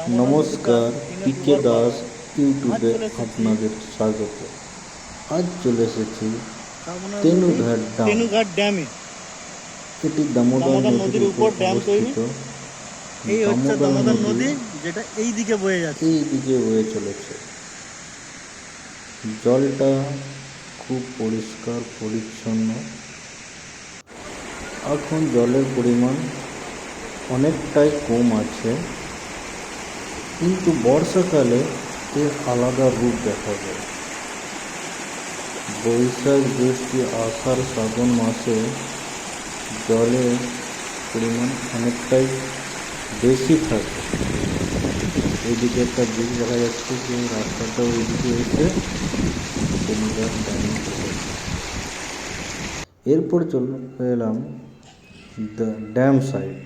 নমস্কার, পিকে দাস ইউটিউবে আপনাদের স্বাগত। আজ চলে এসেছি তেনুঘাট ড্যাম। তেনুঘাট ড্যামে এটি দামোদর নদীর উপর ড্যাম তৈরি। অবস্থিত। এই হচ্ছে দামোদর নদী, যেটা এই দিকে বয়ে যাচ্ছে। এই দিকে বয়ে চলেছে। জলটা খুব পরিষ্কার পরিচ্ছন্ন। এখন জলের পরিমাণ অনেকটাই কম আছে, কিন্তু বর্ষাকালে এর আলাদা রূপ দেখা যায়। বৈশাখ জ্যৈষ্ঠ আষাঢ় শ্রাবণ মাসে জলের পরিমাণ অনেকটাই বেশি থাকে। এইদিকে একটা ব্রিজ দেখা যাচ্ছে, যে রাস্তাটা ওইদিকে এসে তেনুঘাট ড্যামে চলে। এরপর চলে এলাম ড্যাম সাইড।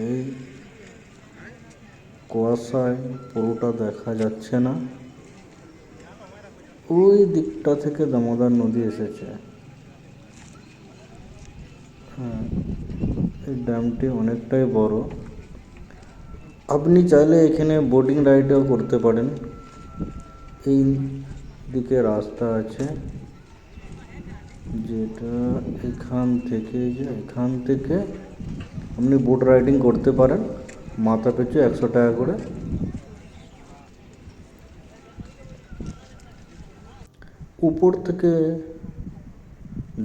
এই কুয়াশায় পুরোটা দেখা যাচ্ছে না। ওই দিকটা থেকে দামোদর নদী এসেছে। হ্যাঁ, এই ড্যামটি অনেকটাই বড়। আপনি চাইলে এখানে বোটিং রাইডও করতে পারেন। এই দিকে রাস্তা আছে, যেটা এখান থেকে আপনি বোট রাইডিং করতে পারেন, মাথা পিছু 100 টাকা করে। উপর থেকে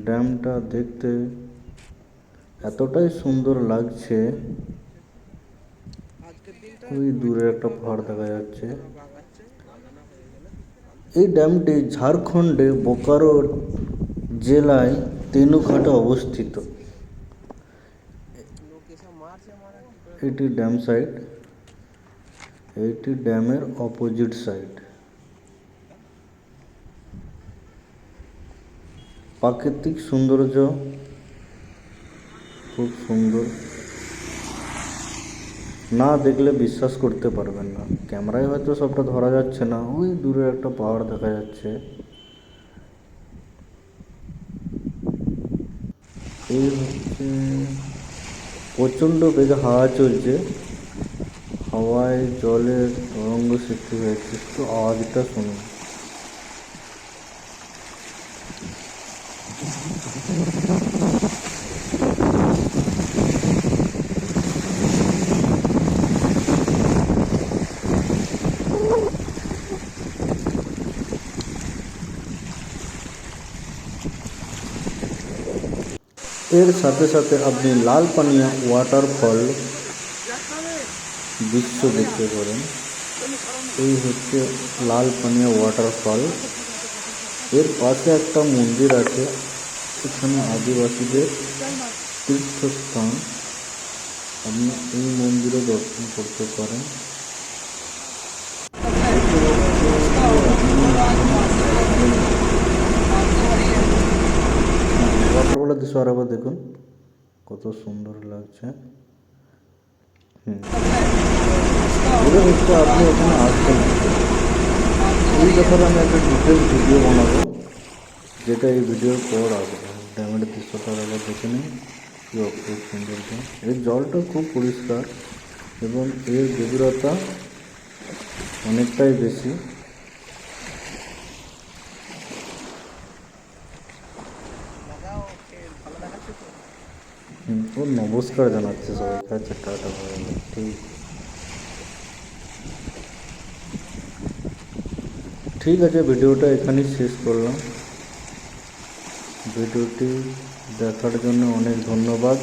ড্যামটা দেখতে এতটাই সুন্দর লাগছে। ওই দূরে একটা পাহাড় দেখা যাচ্ছে। এই ড্যামটি ঝাড়খণ্ডে বোকারো জেলায় তেনুঘাটে অবস্থিত। এটি ড্যাম সাইড, এইটি ড্যামের অপোজিট সাইড। প্রাকৃতিক সৌন্দর্য খুব সুন্দর, না দেখলে বিশ্বাস করতে পারবেন না। ক্যামেরায় হয়তো সবটা ধরা যাচ্ছে না। ওই দূরে একটা পাহাড় দেখা যাচ্ছে। এই হচ্ছে, প্রচণ্ড বেগে হাওয়া চলছে। হাওয়ায় জলের তরঙ্গ সৃষ্টি হয়েছে, একটু আওয়াজটা শুনুন। এর সাথে সাথে আপনি লাল পানিয়া ওয়াটারফল দৃশ্য দেখতে পারেন। এই হচ্ছে লাল পানিয়া ওয়াটারফল। এর পাশে একটা মন্দির আছে, এখানে আদিবাসীদের তীর্থস্থান। আপনি এই মন্দিরে দর্শন করতে পারেন। ওয়াটারফলের দৃশ্য আর একবার দেখুন, কত সুন্দর লাগছে। মনে হচ্ছে আপনি ওখানে আসবেন। এই ব্যাপারে আমি একটা ডিটেলস ভিডিও বানাবো, যেটা এই ভিডিওর পর আসবে। ড্যামের দৃশ্যটা একবার দেখে নিন, কি অপরূপ সৌন্দর্য। এর জলটা খুব পরিষ্কার এবং এর গভীরতা অনেকটাই বেশি। ও নমস্কার জানাচ্ছে সবাই কাছে, টাটা হয়ে গেল। ঠিক আছে, ভিডিওটা এখানেই শেষ করলাম। ভিডিওটি দেখার জন্য অনেক ধন্যবাদ।